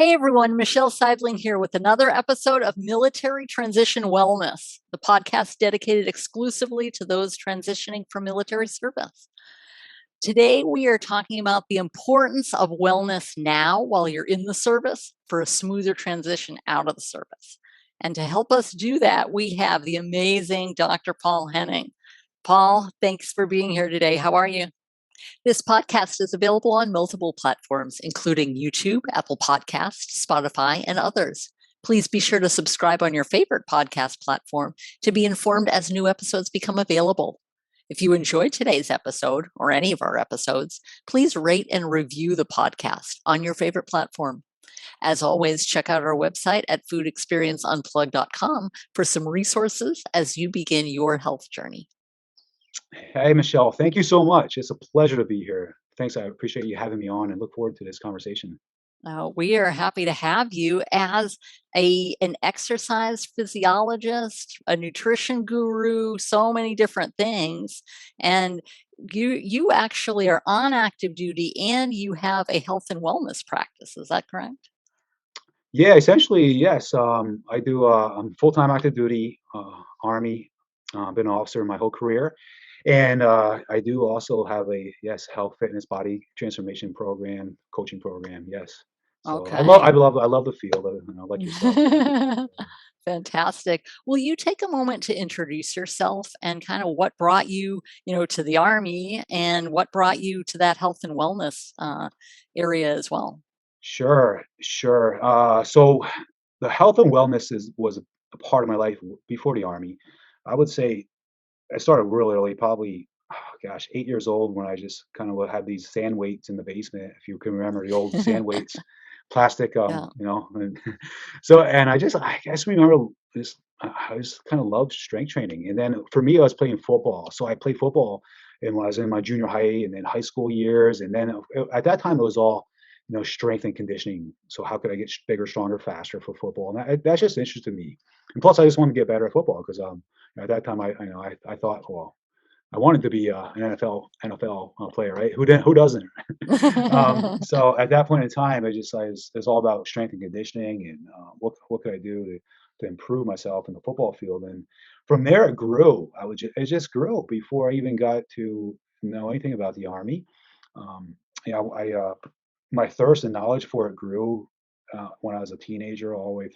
Hey everyone, Michelle Seidling here with another episode of Military Transition Wellness, the podcast dedicated exclusively to those transitioning from military service. Today, we are talking about the importance of wellness now while you're in the service for a smoother transition out of the service. And to help us do that, we have the amazing Dr. Paul Henning. Paul, thanks for being here today. How are you? This podcast is available on multiple platforms, including YouTube, Apple Podcasts, Spotify, and others. Please be sure to subscribe on your favorite podcast platform to be informed as new episodes become available. If you enjoyed today's episode or any of our episodes, please rate and review the podcast on your favorite platform. As always, check out our website at foodexperienceunplugged.com for some resources as you begin your health journey. Hey, Michelle, thank you so much. It's a pleasure to be here. Thanks. I appreciate you having me on and look forward to this conversation. We are happy to have you as an exercise physiologist, a nutrition guru, so many different things. And you actually are on active duty and you have a health and wellness practice. Is that correct? Yeah, essentially, yes. I do. I'm full-time active duty, Army. Been an officer my whole career, and I do also have a health, fitness, body transformation program, coaching program. Yes. So Okay. I love the field. Like yourself. Fantastic. Will you take a moment to introduce yourself and kind of what brought you, to the Army and what brought you to that health and wellness area as well? Sure, sure. So the health and wellness was a part of my life before the Army. I would say I started really early, probably, oh gosh, 8 years old when I just kind of had these sand weights in the basement, if you can remember the old sand weights, plastic, Yeah. and so, and I guess remember this, I just kind of loved strength training. And then for me, I was playing football. So I played football and when I was in my junior high and then high school years. And then at that time, it was all, strength and conditioning. So how could I get bigger, stronger, faster for football? And that just interested me. And plus, I just wanted to get better at football because at that time, I thought, well, I wanted to be an NFL player, right? Who doesn't? So at that point in time, it's all about strength and conditioning and what could I do to improve myself in the football field. And from there, it grew. It just grew before I even got to know anything about the Army. Um, my thirst and knowledge for it grew when I was a teenager, all the way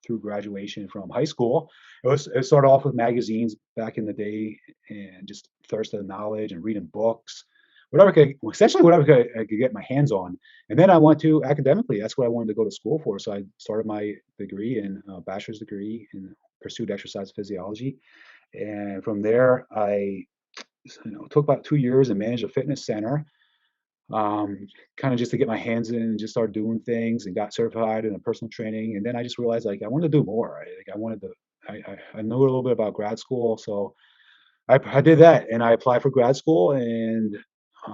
through graduation from high school. It started off with magazines back in the day, and just thirst of knowledge and reading books, essentially whatever I could get my hands on. And then I went to academically. That's what I wanted to go to school for. So I started my degree in bachelor's degree and pursued exercise physiology. And from there, I took about 2 years and managed a fitness center, kind of just to get my hands in and just start doing things, and got certified in a personal training. And then I just realized like I wanted to do more. I wanted to. I know a little bit about grad school, so I did that and I applied for grad school and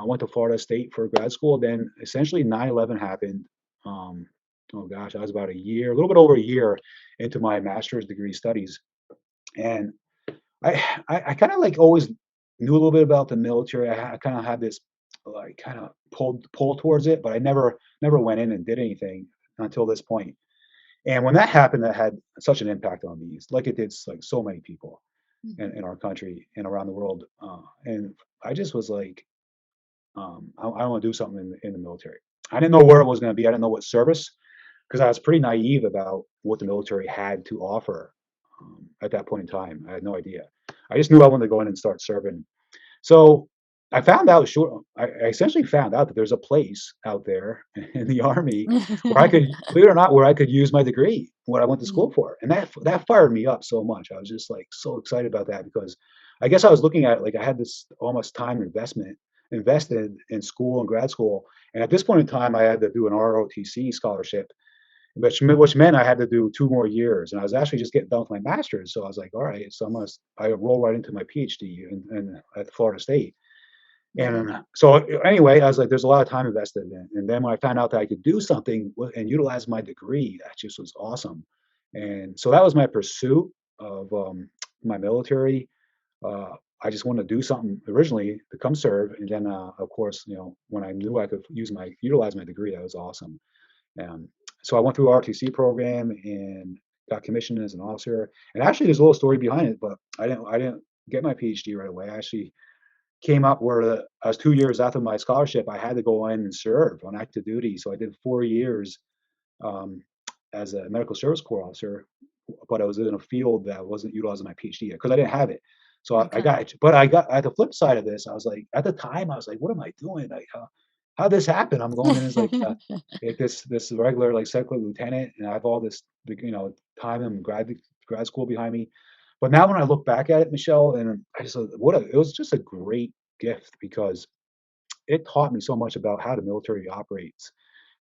went to Florida State for grad school. Then essentially 9/11 happened. Um, oh gosh, I was about a little bit over a year into my master's degree studies, and I kind of like always knew a little bit about the military. I kind of had this like kind of pull towards it, but I never went in and did anything until this point. And when that happened, that had such an impact on me, like it did like so many people in our country and around the world. And I just was like, I want to do something in the military. I didn't know where it was going to be. I didn't know what service, because I was pretty naive about what the military had to offer at that point in time. I had no idea. I just knew I wanted to go in and start serving. So I essentially found out that there's a place out there in the Army where I could, believe it or not, where I could use my degree, what I went to school for. And that fired me up so much. I was just like so excited about that because I guess I was looking at it like I had this almost time invested in school and grad school. And at this point in time, I had to do an ROTC scholarship, which meant I had to do 2 more years. And I was actually just getting done with my master's. So I was like, all right, so I roll right into my PhD at Florida State. And so anyway, I was like, there's a lot of time invested in. And then when I found out that I could do something and utilize my degree, that just was awesome. And so that was my pursuit of my military. I just wanted to do something originally to come serve, and then of course, when I knew I could utilize my degree, that was awesome. Um, so I went through ROTC program and got commissioned as an officer. And actually, there's a little story behind it, but I didn't get my PhD right away. I actually came up where I was 2 years after my scholarship. I had to go in and serve on active duty. So I did 4 years um, as a medical service corps officer, but I was in a field that wasn't utilizing my PhD because I didn't have it. So I Okay. got it, but I got at the flip side of this. I was like, at the time, I was like, what am I doing? Like, how this happen? I'm going in as like this regular like second lieutenant, and I have all this time and grad school behind me. But now when I look back at it, Michelle, and I just it was just a great gift because it taught me so much about how the military operates,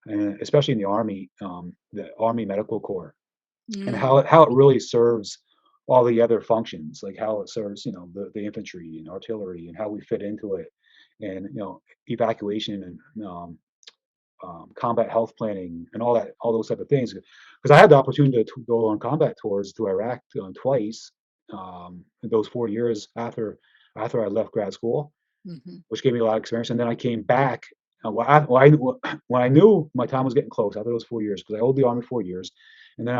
and especially in the Army Medical Corps, and how Mm, it really serves all the other functions, like how it serves, the infantry and artillery, and how we fit into it, and evacuation and combat health planning and all those type of things. Because I had the opportunity to go on combat tours to Iraq twice in those 4 years after I left grad school, mhm. which gave me a lot of experience. And then I came back. When I knew my time was getting close after those 4 years, because I owed the Army 4 years, and then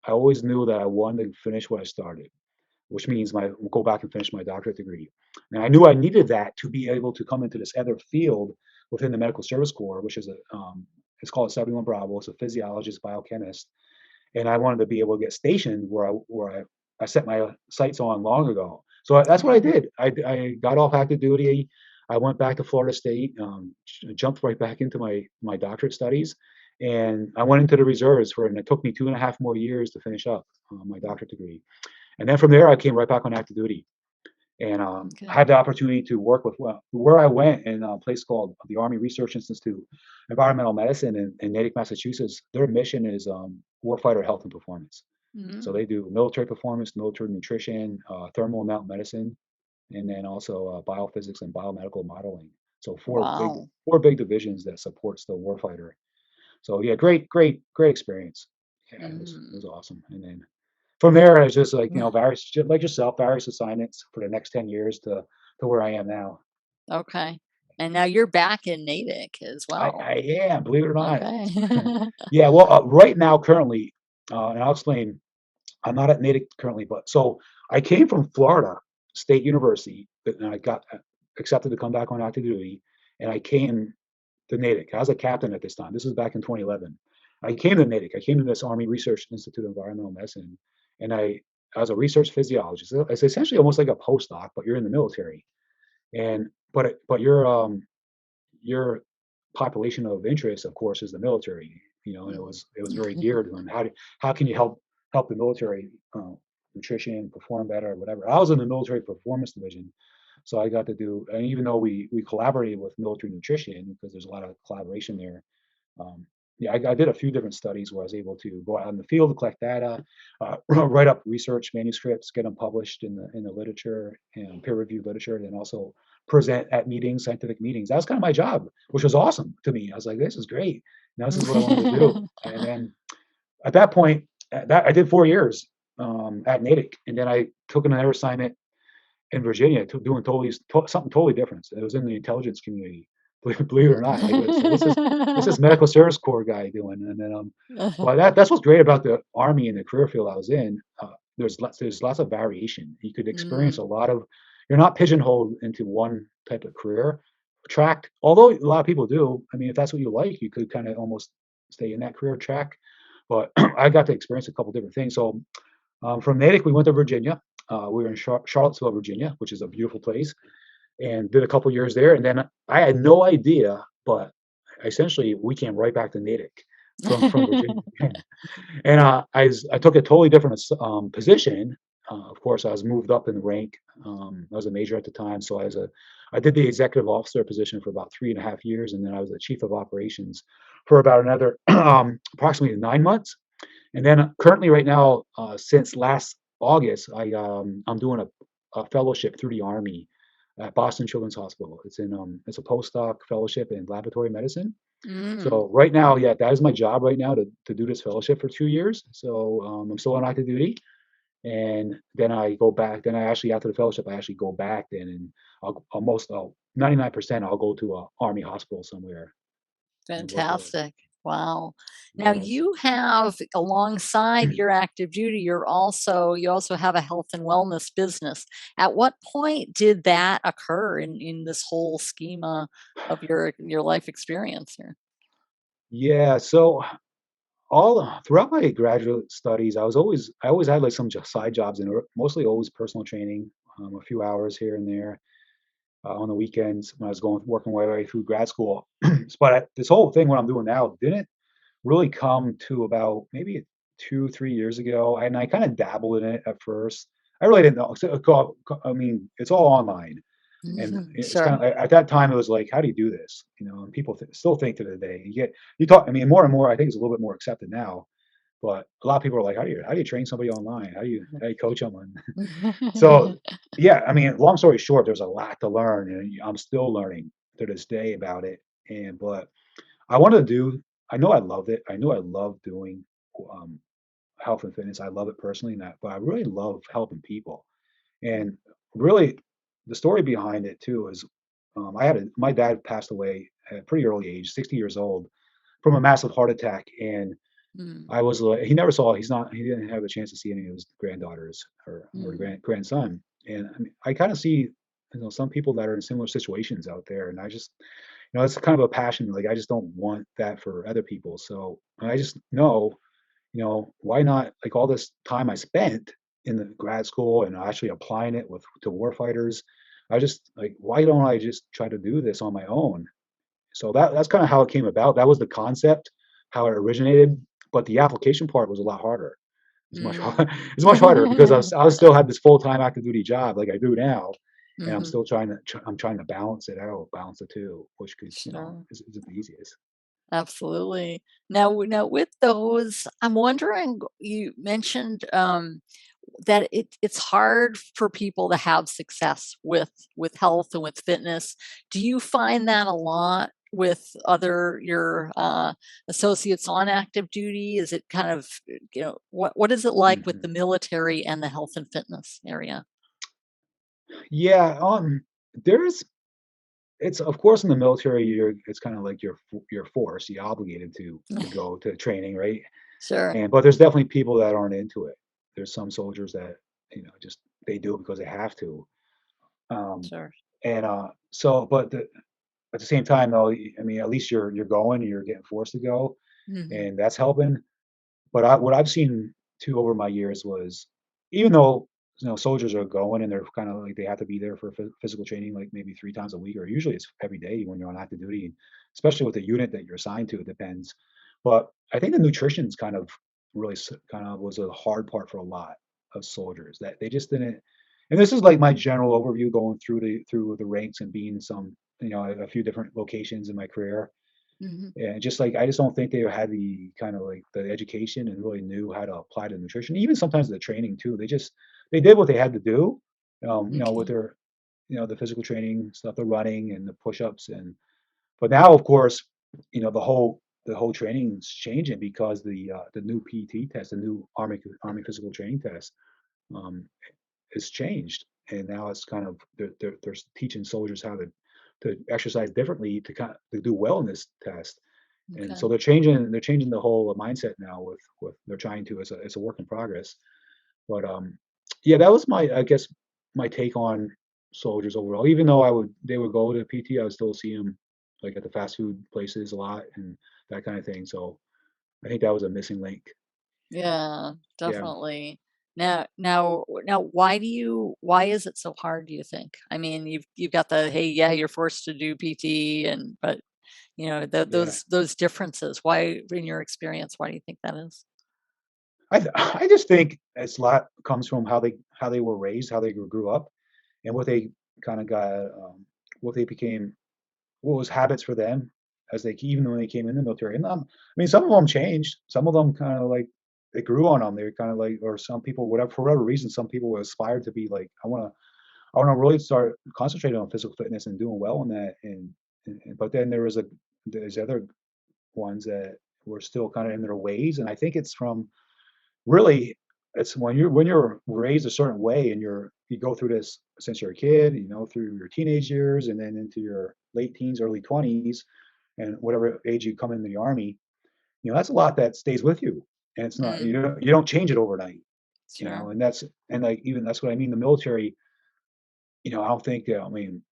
I always knew that I wanted to finish what I started, which means go back and finish my doctorate degree. And I knew I needed that to be able to come into this other field within the Medical Service Corps, which is it's called 71 Bravo. It's a physiologist, biochemist, and I wanted to be able to get stationed where I set my sights on long ago. So that's what I Wow. did. I got off active duty. I went back to Florida State, jumped right back into my doctorate studies, and I went into the reserves and it took me 2.5 more years to finish up my doctorate degree. And then from there, I came right back on active duty, and I Okay. had the opportunity to work with where I went in a place called the Army Research Institute, Environmental Medicine in Natick, Massachusetts. Their mission is warfighter health and performance. So Mm. they do military performance, military nutrition, thermal and mountain medicine, and then also biophysics and biomedical modeling. So Wow. four big divisions that supports the warfighter. So yeah, great experience. Yeah, it was Mm. awesome. And then from there, it's just like, various, just like yourself, various assignments for the next 10 years to where I am now. Okay. And now you're back in Natick as well. I am, believe it or not. Okay. Yeah, well, right now, currently, and I'll explain, I'm not at Natick currently, but so I came from Florida State University, and I got accepted to come back on active duty, and I came to Natick. I was a captain at this time. This was back in 2011. I came to Natick. I came to this Army Research Institute of Environmental Medicine, and I was a research physiologist. So it's essentially almost like a postdoc, but you're in the military. And but your population of interest, of course, is the military. And it was very geared on how can you help the military nutrition perform better or whatever. I was in the military performance division, so I got to do. And even though we collaborated with military nutrition because there's a lot of collaboration there, um, yeah, I did a few different studies where I was able to go out in the field to collect data, write up research manuscripts, get them published in the literature and peer-reviewed literature, and then also present at meetings, scientific meetings. That was kind of my job, which was awesome to me. I was like, this is great. Now this is what I wanted to do. And then at that point, that I did 4 years at Natick, and then I took another assignment in Virginia, doing something totally different. It was in the intelligence community, believe it or not. I go, so what's this medical service corps guy doing? And then well, that's what's great about the Army and the career field I was in. There's lots of variation. You could experience Mm. a lot of. You're not pigeonholed into one type of career track. Although a lot of people do. I mean, if that's what you like, you could kind of almost stay in that career track. But I got to experience a couple different things. So from Natick, we went to Virginia. We were in Charlottesville, Virginia, which is a beautiful place, and did a couple years there. And then I had no idea, but essentially we came right back to Natick from Virginia. And I took a totally different position. Of course, I was moved up in the rank. I was a major at the time, so I did the executive officer position for about 3.5 years, and then I was the chief of operations for about another approximately 9 months. And then currently, right now, since last August, I'm doing a fellowship through the Army at Boston Children's Hospital. It's a postdoc fellowship in laboratory medicine. Mm. So right now, yeah, that is my job right now to do this fellowship for 2 years. So I'm still on active duty, and then I go back. Then I actually after the fellowship, I actually go back then, and I'll 99% I'll go to a Army hospital somewhere and work there. Fantastic. Wow. Now Yes. you have, alongside your active duty, you also have a health and wellness business. At what point did that occur in this whole schema of your life experience here? Yeah. So all throughout my graduate studies, I always had like some side jobs and mostly always personal training, a few hours here and there on the weekends when I was going working my way through grad school. But this whole thing, what I'm doing now, didn't really come to about maybe 2, 3 years ago, and I kind of dabbled in it at first. I really didn't know. I mean, it's all online, and Mhm. it's kind Sure. of at that time it was like, how do you do this? And people still think to the day. You talk. I mean, more and more, I think it's a little bit more accepted now. But a lot of people are like, how do you train somebody online? How do you coach them? So yeah, I mean, long story short, there's a lot to learn, and I'm still learning to this day about it. And but I want to do. I know I love it. I know I love doing um, health and fitness. I love it personally, and that, but I really love helping people. And really, the story behind it too is, my dad passed away at a pretty early age, 60 years old, from a massive heart attack, and Mm, I was like, he never saw. He didn't have a chance to see any of his granddaughters or mm, grandson. And I mean, I kind of see, some people that are in similar situations out there, and I just, it's kind of a passion. Like I just don't want that for other people. So I just know, why not, like all this time I spent in the grad school and actually applying it to warfighters, I just like, why don't I just try to do this on my own? So that's kind of how it came about. That was the concept, how it originated, but the application part was a lot harder. It's much mm. it's much harder because I was still had this full-time active duty job like I do now, and I'm Mhm. still I'm trying to balance the two, which could, Sure. isn't the easiest. Absolutely. Now with those, I'm wondering, you mentioned, that it's hard for people to have success with health and with fitness. Do you find that a lot with other your associates on active duty? Is it kind of, what is it like with the Mhm. military and the health and fitness area? Yeah, there's it's of course in the military it's kind of like your force, you're obligated to go to training, right? Sure, And but there's definitely people that aren't into it. There's some soldiers that, just they do it because they have to. Um, sure. and so, at the same time, though, I mean, at least you're going, and you're getting forced to go, Mhm. and that's helping. But what I've seen too over my years was, even though soldiers are going and they're kind of like they have to be there for physical training, like maybe 3 times a week, or usually it's every day when you're on active duty, especially with the unit that you're assigned to. It depends. But I think the nutrition's kind of kind of was a hard part for a lot of soldiers that they just didn't. And this is like my general overview going through the ranks and being in some, a few different locations in my career. Mhm. And just like I just don't think they had the kind of like the education and really knew how to apply to nutrition. Even sometimes the training too. They did what they had to do, with Okay. their the physical training stuff, the running and the push-ups. And but now of course, the whole training's changing because the new PT test, the new Army physical training test, um, has changed, and now it's kind of they're teaching soldiers how to exercise differently to do well in this test. And so Okay. they're changing the whole mindset now with they're trying to. It's a work in progress. But yeah, that was I guess my take on soldiers overall. Even though they would go to PT, I would still see them like at the fast food places a lot and that kind of thing. So I think that was a missing link. Yeah, Yeah. definitely. Now, why is it so hard, do you think? I mean, you've got the, hey, yeah, you're forced to do PT, and but Yeah. those differences. Why, in your experience, why do you think that is? I just think it's a lot comes from how they were raised, how they grew up, and what they kind of got, what they became, what was habits for them as they even when they came in the military. And I mean, some of them changed. Some of them kind of like they grew on them. They're kind of like, or some people, whatever for whatever reason, some people aspired to be like, I want to really start concentrating on physical fitness and doing well in that. But then there's other ones that were still kind of in their ways, and I think it's from really, it's when you're raised a certain way and you go through this since you're a kid, through your teenage years and then into your late teens, early 20s, and whatever age you come into the army. that's a lot that stays with you, and it's not Mm, you don't change it overnight, sure. and like even that's what I mean. The military, I don't think I mean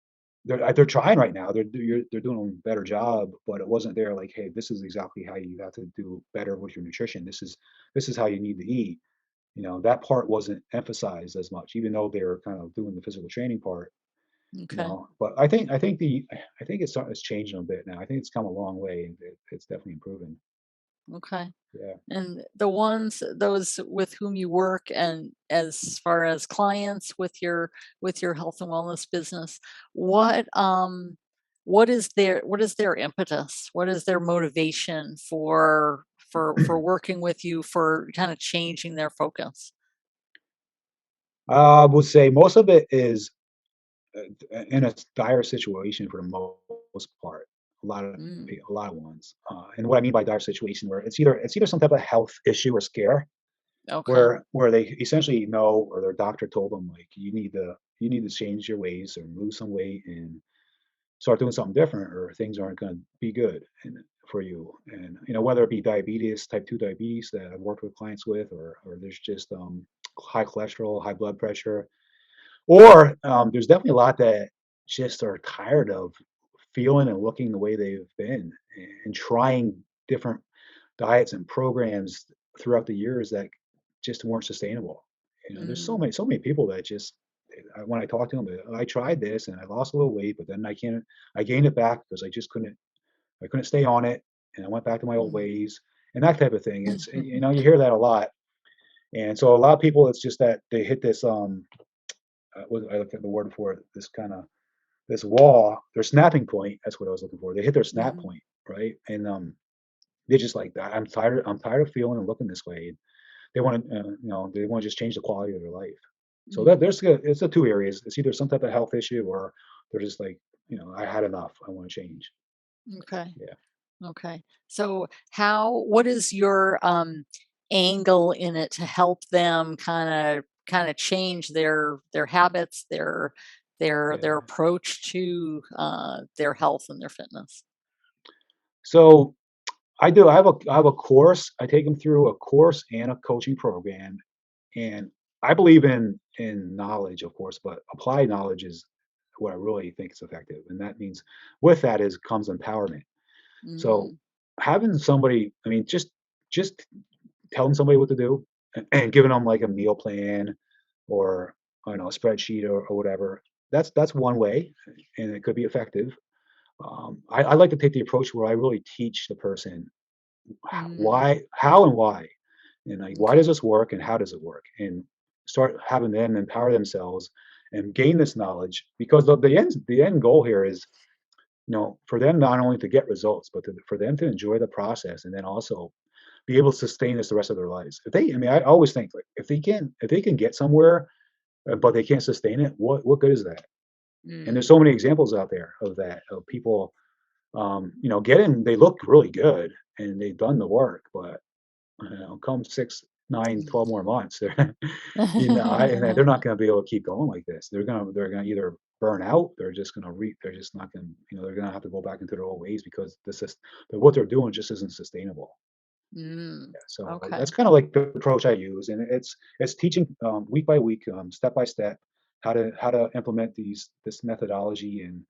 they're trying right now. They're doing a better job, but it wasn't there like, hey, this is exactly how you have to do better with your nutrition. This is how you need to eat. That part wasn't emphasized as much, even though they were kind of doing the physical training part. Okay. But I think it's changing a bit now. I think it's come a long way, and it's definitely improving. Okay. Yeah. And those with whom you work, and as far as clients with your health and wellness business, what what is their impetus? What is their motivation for working with you, for kind of changing their focus? I would say most of it is in a dire situation for the most part. Mm, A lot of ones, and what I mean by dire situation, where it's either some type of health issue or scare, okay. where they essentially know, or their doctor told them like you need to change your ways or lose some weight and start doing something different, or things aren't going to be good for you. And whether it be diabetes, type 2 diabetes that I've worked with clients with, or there's just high cholesterol, high blood pressure, or there's definitely a lot that just are tired of feeling and looking the way they've been, and trying different diets and programs throughout the years that just weren't sustainable. There's so Mm, many so many people that just when I talk to them, I tried this and I lost a little weight, but then I gained it back because I couldn't stay on it, and I went back to my old mhm. ways and that type of thing. You hear that a lot, and so a lot of people, it's just that they hit this what I looked at the word for it, this wall, their snapping point. That's what I was looking for. They hit their snap Mm, point, right? And they just like that. I'm tired of feeling and looking this way. They want to just change the quality of their life. So that mhm. it's the two areas. It's either some type of health issue, or they're just like, I had enough. I want to change. Okay. Yeah. Okay. So what is your angle in it to help them kind of change their habits, their Yeah. approach to their health and their fitness? So I do. I have a course. I take them through a course and a coaching program, and I believe in knowledge, of course, but applied knowledge is what I really think is effective, and that means with that is comes empowerment. So Mm, having somebody, I mean, just telling somebody what to do, and giving them like a meal plan, or I don't know, a spreadsheet, or whatever. That's one way, and it could be effective. I like to take the approach where I really teach the person mm, why, how, and why, and like why does okay. this work and how does it work, and start having them empower themselves and gain this knowledge, because the end goal here is, for them not only to get results, but for them to enjoy the process, and then also be able to sustain this the rest of their lives. I mean, I always think like if they can get somewhere, but they can't sustain it, what good is that? And there's Mm, so many examples out there of that, of people, they look really good and they've done the work, but come 6, 9, 12 more months, and they're not going to be able to keep going like this. They're going to either burn out. They're just not going to, they're going to have to go back into their old ways, because what they're doing just isn't sustainable. mm, Yeah, so that's okay. kind of like the approach I use, and it's teaching week by week, step by step, how to implement this methodology, and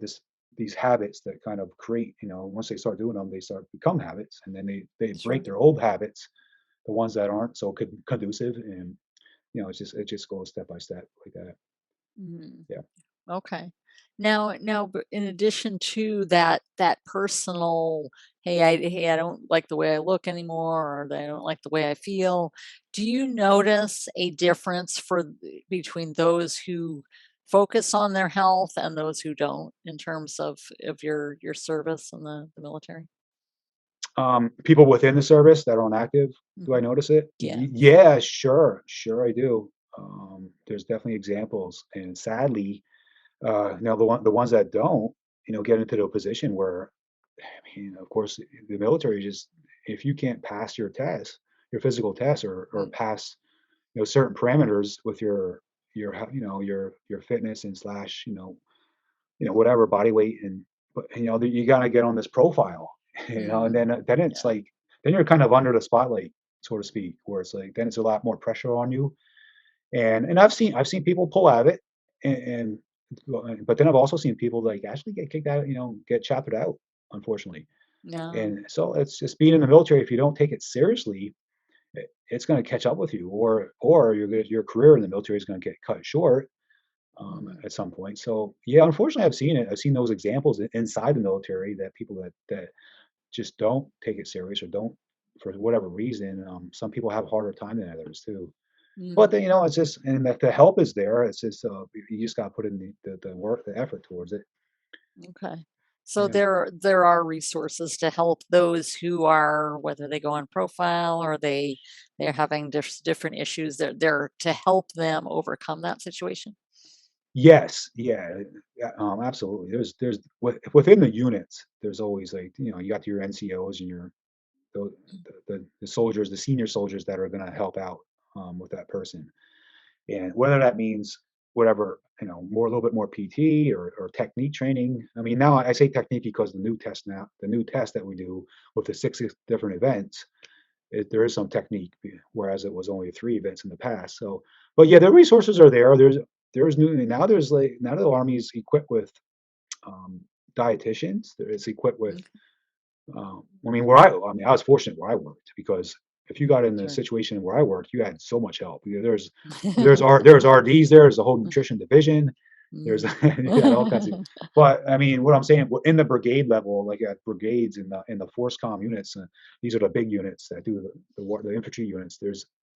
this these habits that kind of create, once they start doing them, they start become habits, and then they break Sure. their old habits, the ones that aren't so conducive, and it just goes step by step like that. Mm. Yeah. Okay. Now, but in addition to that personal, hey, I don't like the way I look anymore, or I don't like the way I feel. Do you notice a difference between those who focus on their health and those who don't, in terms of your service in the military? People within the service that are on active, do I Mhm. notice it? Yeah. Yeah, sure I do. There's definitely examples, and sadly, now the ones that don't, get into a position where, I mean, of course, the military just, if you can't pass your test, your physical test, or Mm, pass, certain parameters with your fitness and slash, whatever body weight, and but you gotta get on this profile. And Mm, then it's yeah. like then you're kind of under the spotlight, so to speak, where it's like then it's a lot more pressure on you. And I've seen people pull out of it, and but then I've also seen people like actually get kicked out, get chaptered out, unfortunately. Yeah. And so it's just being in the military. If you don't take it seriously, it's going to catch up with you, or your career in the military is going to get cut short Mhm. at some point. So yeah, unfortunately, I've seen it. I've seen those examples inside the military that people that just don't take it serious or don't for whatever reason. Some people have a harder time than others too. But then, Mm. it's just and that the help is there. It's just you just got to put in the work, the effort towards it. Okay. So Yeah. there are resources to help those who are, whether they go on profile or they're having different issues. They're to help them overcome that situation. Yes. Yeah. Yeah. Absolutely. Within the units, there's always like you got your NCOs and your the the soldiers, the senior soldiers that are going to help out with that person. And whether that means whatever, more a little bit more PT or technique training. I mean, now I say technique because the new test that we do with the six different events, there is some technique, whereas it was only three events in the past. So, but yeah, the resources are there. There's new now. There's like now the Army's equipped with um, dietitians. It's equipped with Okay. I was fortunate where I worked because if you got in the Sure. situation where I worked, you had so much help. There's RDs there. There's a whole nutrition division. There's Mm. you got all kinds of. But I mean, what I'm saying in the brigade level, like at brigades in the force comm units, these are the big units that do the infantry units.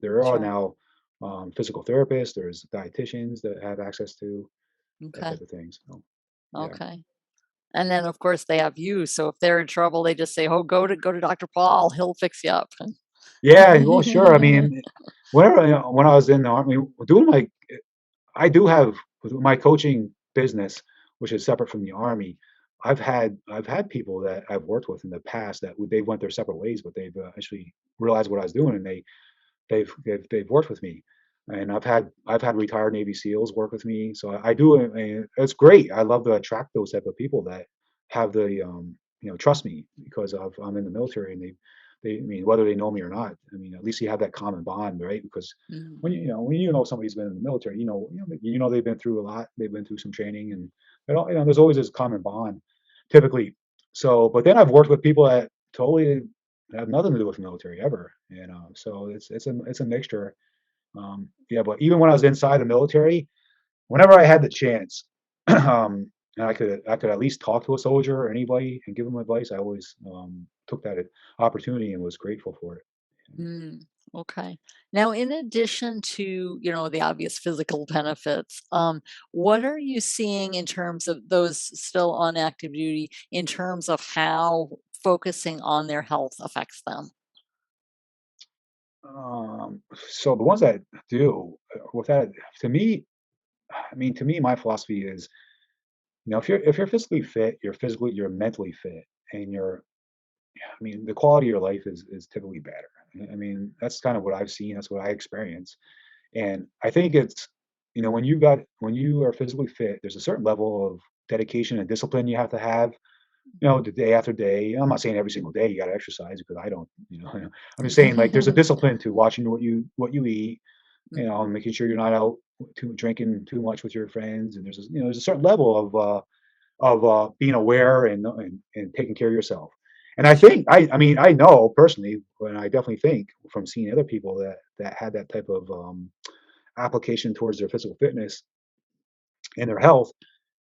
There are Sure. now physical therapists. There's dietitians that have access to that Okay. type of things. So yeah. Okay. And then of course they have you. So if they're in trouble, they just say, "Oh, go to Dr. Paul. He'll fix you up." Yeah, well, sure. I mean, when I was in the army, doing my I do have with my coaching business, which is separate from the army. I've had people that I've worked with in the past that they went their separate ways, but they've actually realized what I was doing, and they've worked with me. And I've had retired Navy SEALs work with me, so I do. It's great. I love to attract those type of people that have the trust me because I'm in the military, and I mean, whether they know me or not, I mean, at least you have that common bond, right? Because Mhm. when somebody's been in the military, they've been through a lot, they've been through some training, and there's always this common bond, typically. So, but then I've worked with people that totally have nothing to do with the military ever, so it's a mixture. Yeah, but even when I was inside the military, whenever I had the chance, and I could at least talk to a soldier or anybody and give them advice, I always took that opportunity and was grateful for it. Mm, okay. Now, in addition to, the obvious physical benefits, what are you seeing in terms of those still on active duty, in terms of how focusing on their health affects them? So the ones that do with that, to me, I mean, to me, my philosophy is, if you're physically fit, you're mentally fit, and I mean, the quality of your life is typically better. I mean, that's kind of what I've seen. That's what I experience. And I think it's, when you are physically fit, there's a certain level of dedication and discipline you have to have, the day after day. I'm not saying every single day you got to exercise because I don't, I'm just saying like there's a discipline to watching what you eat, Mhm. making sure you're not out drinking too much with your friends. And there's a certain level of being aware and taking care of yourself. And I Sure. think I mean I know personally, and I definitely think from seeing other people that had that type of application towards their physical fitness and their health,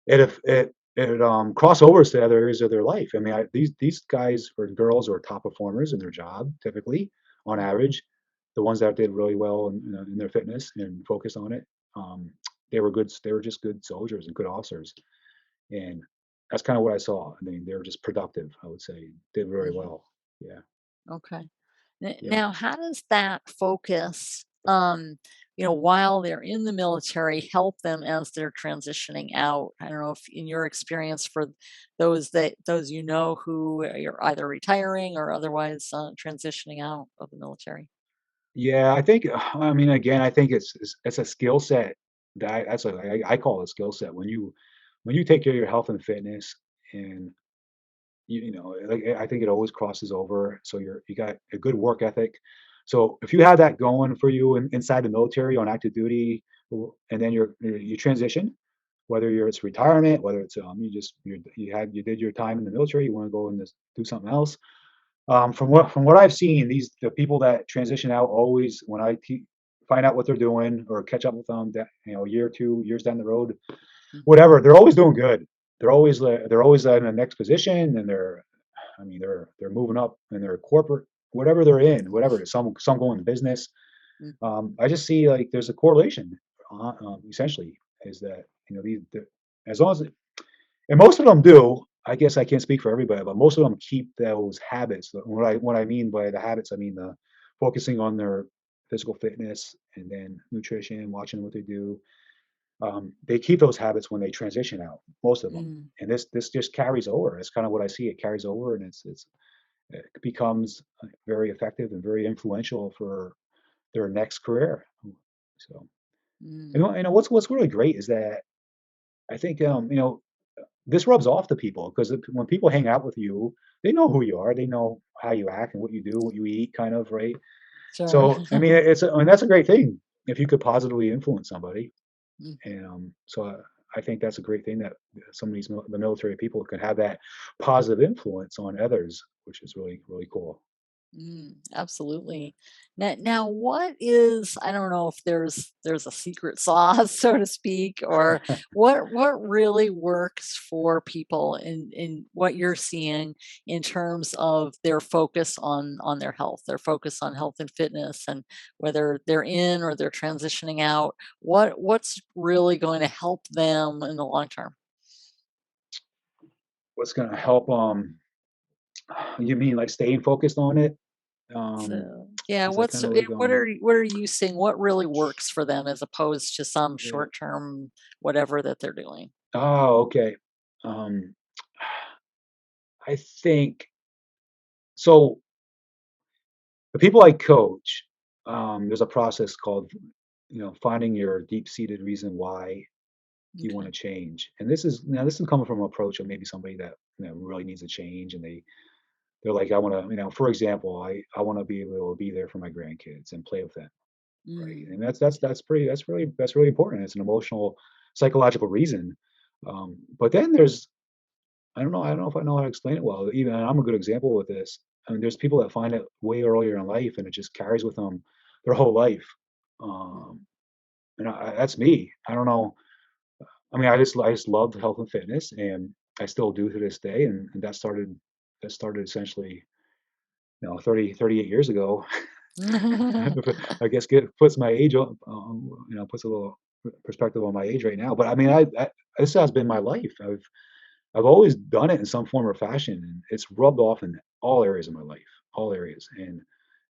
it crossovers to other areas of their life. I mean, these guys or girls are top performers in their job, typically, on Mm. average. The ones that did really well in their fitness and focused on it, um, they were good. They were just good soldiers and good officers, and that's kind of what I saw. I mean, they were just productive. I would say did very Mhm. well. Yeah, Okay. yeah. Now, how does that focus, while they're in the military, help them as they're transitioning out? I don't know if, in your experience, for those who are either retiring or otherwise transitioning out of the military. Yeah, I think. I mean, again, I think it's a skill set that's what I call it a skill set when you take care of your health and fitness, and like I think it always crosses over. So you got a good work ethic. So if you have that going for you inside the military on active duty, and then you transition, whether it's retirement, whether it's you did your time in the military, you want to go and just do something else. From what I've seen, the people that transition out always when find out what they're doing or catch up with them, that a year or 2 years down the road, Mhm. whatever, they're always doing good. They're always in the next position, and they're moving up in their corporate, whatever they're in, whatever it is. Some go into business. Mm. I just see like there's a correlation. Essentially, is that as long as and most of them do. I guess I can't speak for everybody, but most of them keep those habits. What I mean by the habits, I mean the focusing on their physical fitness and then nutrition, watching what they do. They keep those habits when they transition out, most of them, Mm. and this just carries over. It's kind of what I see. It carries over, and it becomes very effective and very influential for their next career. So, Mm. what's really great is that I think this rubs off to people because when people hang out with you, they know who you are, they know how you act and what you do, what you eat, kind of, right? Sure. So, I mean, that's a great thing if you could positively influence somebody. Mhm. And I think that's a great thing that some of the military people can have that positive influence on others, which is really, really cool. Absolutely. Now, what is, I don't know if there's a secret sauce, so to speak, or what really works for people in what you're seeing in terms of their focus on their health, their focus on health and fitness, and whether they're in or they're transitioning out. What's really going to help them in the long term? What's going to help? You mean like staying focused on it? So, yeah, Is that kind of like what are you seeing? What really works for them as opposed to some yeah. short-term whatever that they're doing? Oh, okay. Um, I think so. The people I coach, there's a process called, finding your deep-seated reason why you want Okay. to change. And this is coming from an approach of maybe somebody that really needs a change, and they're like, I want to, for example, I want to be able to be there for my grandkids and play with them, right? Mm, And that's really important. It's an emotional, psychological reason. But then I don't know if I know how to explain it well. Even I'm a good example with this. I mean, there's people that find it way earlier in life, and it just carries with them their whole life. mm, Um, and that's me. I don't know. I mean, I just loved health and fitness, and I still do to this day. And that started essentially, 38 years ago. I guess puts my age on, puts a little perspective on my age right now. But I mean, this has been my life. I've always done it in some form or fashion, and it's rubbed off in all areas of my life, all areas. And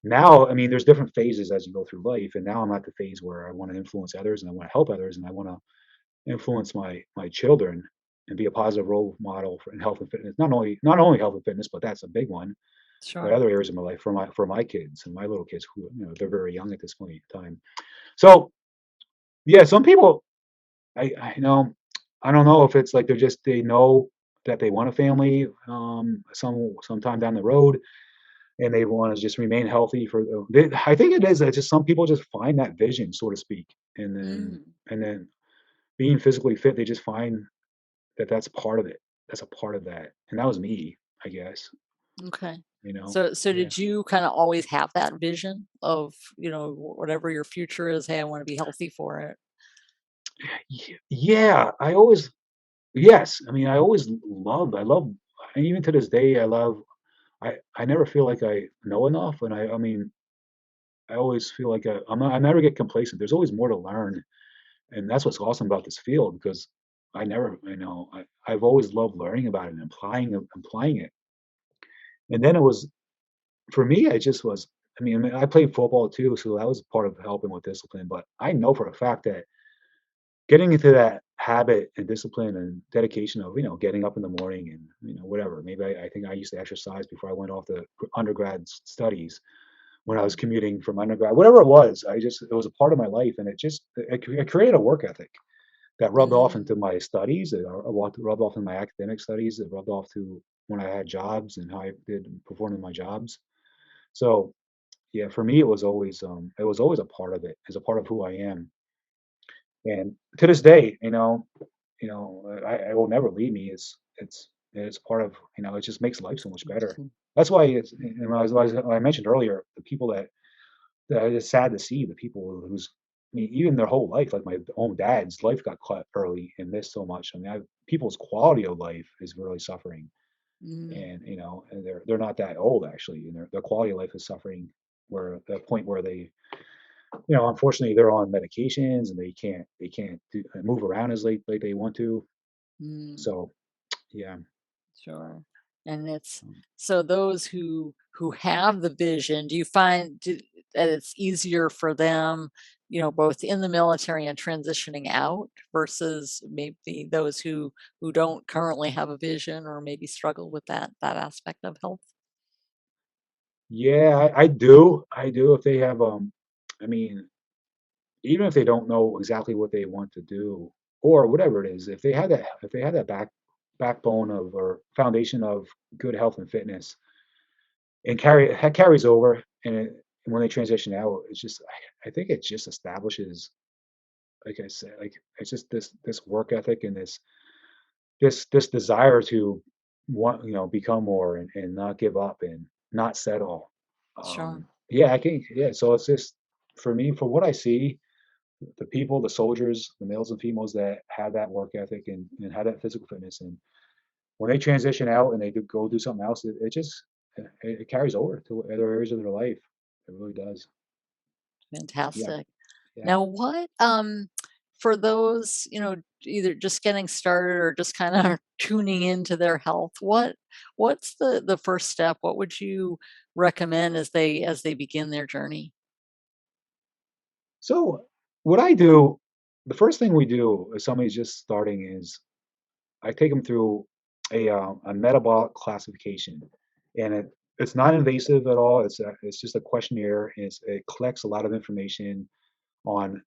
now, I mean, there's different phases as you go through life, and now I'm at the phase where I want to influence others, and I want to help others, and I want to influence my children and be a positive role model in health and fitness. Not only health and fitness, but that's a big one. But sure. other areas of my life for my kids and my little kids who they're very young at this point in time. So yeah, some people I know I don't know if it's like they know that they want a family sometime down the road, and they want to just remain healthy I think it is that just some people just find that vision, so to speak, and then Mm, and then being physically fit, they just find that that's part of it. That's a part of that, and that was me, I guess. okay. You know, So yeah. did you kinda always have that vision of, whatever your future is, "Hey, I wanna be healthy for it." Yeah, yes. I mean, I love, and even to this day, I never feel like I know enough, and I mean, I always feel like I never get complacent. There's always more to learn, and that's what's awesome about this field because I've always loved learning about it and applying it. And then it was for me, it just was. I played football too, so that was part of helping with discipline. But I know for a fact that getting into that habit and discipline and dedication of getting up in the morning and whatever. Maybe I think I used to exercise before I went off to undergrad studies when I was commuting from undergrad, whatever it was. It was a part of my life, and it created a work ethic that rubbed off Mm, into my studies. Rubbed off in my academic studies. It rubbed off to when I had jobs and how I did perform in my jobs. So yeah, for me, it was always a part of it, as a part of who I am. And to this day, it will never leave me. It's part of, it just makes life so much better. That's why I mentioned earlier, the people that it's sad to see the people who's, I mean, even their whole life, like my own dad's life got cut early and missed so much. I mean, people's quality of life is really suffering, Mm, and and they're not that old actually, and their quality of life is suffering. Where the point where they, unfortunately, they're on medications and they can't move around as like they want to. mm. So yeah. Sure. And it's um, so those who have the vision, do you find that it's easier for them, both in the military and transitioning out versus maybe those who don't currently have a vision or maybe struggle with that aspect of health? Yeah, I do if they have, I mean, even if they don't know exactly what they want to do or whatever it is, if they have that backbone of or foundation of good health and fitness, and that carries over, and when they transition out, I think it just establishes, like I said, like it's just this work ethic and this desire to want, become more, and not give up and not settle. Sure. Yeah, I think, yeah. So it's just, for me, for what I see, the people, the soldiers, the males and females that have that work ethic and have that physical fitness, and when they transition out and they go do something else, it carries over to other areas of their life. It really does. Yeah, Fantastic. yeah. Now, what, for those, either just getting started or just kind of tuning into their health, what's the first step? What would you recommend as they begin their journey? So what I do, the first thing we do if somebody's just starting is I take them through a metabolic classification, and it's not invasive at all. It's just a questionnaire. It collects a lot of information on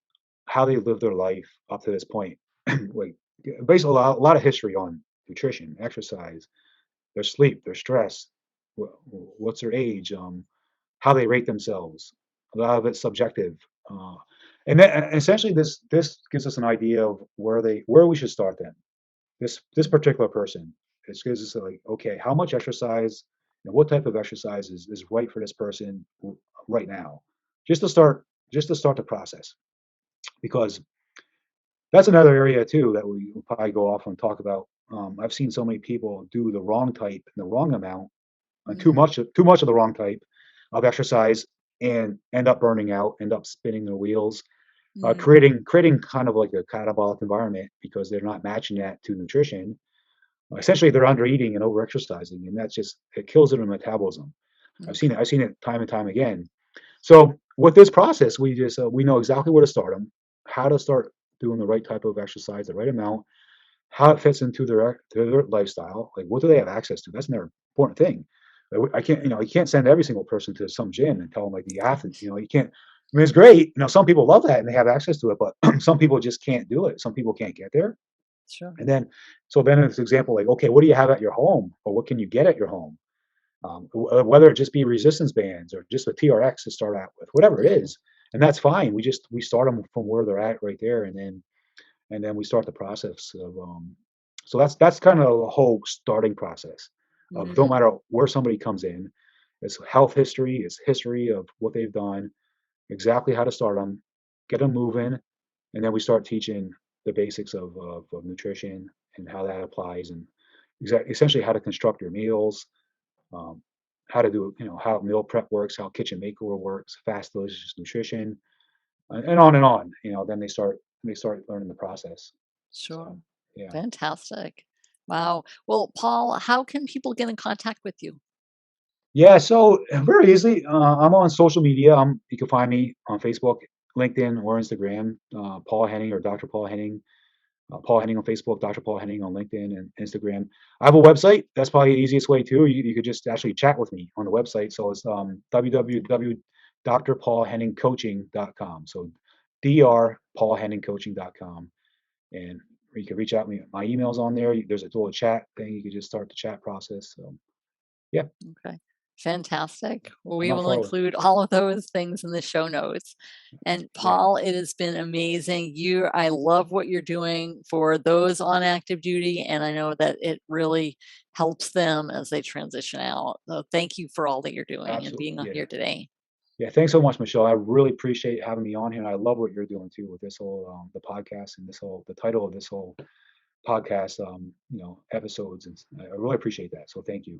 how they live their life up to this point. Like, basically a lot of history on nutrition, exercise, their sleep, their stress, what's their age, how they rate themselves. A lot of it's subjective, uh, and then essentially this gives us an idea of where we should start them. This particular person. It gives us like, okay, how much exercise and what type of exercise is right for this person right now, just to start just to start the process, because that's another area too that we will probably go off and talk about. I've seen so many people do the wrong type and the wrong amount, and Mm, too much of the wrong type of exercise, and end up burning out, end up spinning their wheels, mm, creating kind of like a catabolic environment because they're not matching that to nutrition. Essentially, they're under eating and over exercising, and it kills their metabolism. okay, I've seen it time and time again. So with this process, we know exactly where to start them, how to start doing the right type of exercise, the right amount, how it fits into their lifestyle. Like, what do they have access to? That's another important thing. Like, I can't, you can't send every single person to some gym and tell them like you have to, you can't. I mean, it's great. Some people love that and they have access to it, but some people just can't do it. Some people can't get there. sure. And then, so then it's example like, okay, what do you have at your home, or what can you get at your home? Whether it just be resistance bands or just a TRX to start out with, whatever it Yeah. is, and that's fine. We start them from where they're at right there, and then we start the process of. So that's kind of the whole starting process of, don't Mm, matter where somebody comes in, it's health history, it's history of what they've done, exactly how to start them, get them moving, and then we start teaching the basics of nutrition and how that applies, and essentially how to construct your meals, um, how to do, how meal prep works, how kitchen makeover works, fast delicious nutrition, and on and on. Then they start learning the process. sure. So yeah. Fantastic. Wow. Well, Paul, how can people get in contact with you? Yeah, so very easily, I'm on social media. You can find me on Facebook, LinkedIn, or Instagram. Paul Henning or Dr. Paul Henning. Paul Henning on Facebook, Dr. Paul Henning on LinkedIn and Instagram. I have a website. That's probably the easiest way too. You could just actually chat with me on the website. So it's www.drpaulhenningcoaching.com. So drpaulhenningcoaching.com. And or you can reach out me. My email's on there. There's a little chat thing. You can just start the chat process. So yeah, Okay. Fantastic. Well, I'm we not will far away. include all of those things in the show notes. And Yeah, Paul, it has been amazing. I love what you're doing for those on active duty, and I know that it really helps them as they transition out. So thank you for all that you're doing and absolutely. being on Yeah. here today. Yeah, thanks so much, Michelle. I really appreciate having me on here, and I love what you're doing too with this whole the podcast and the title of this whole podcast episodes, and I really appreciate that. So thank you.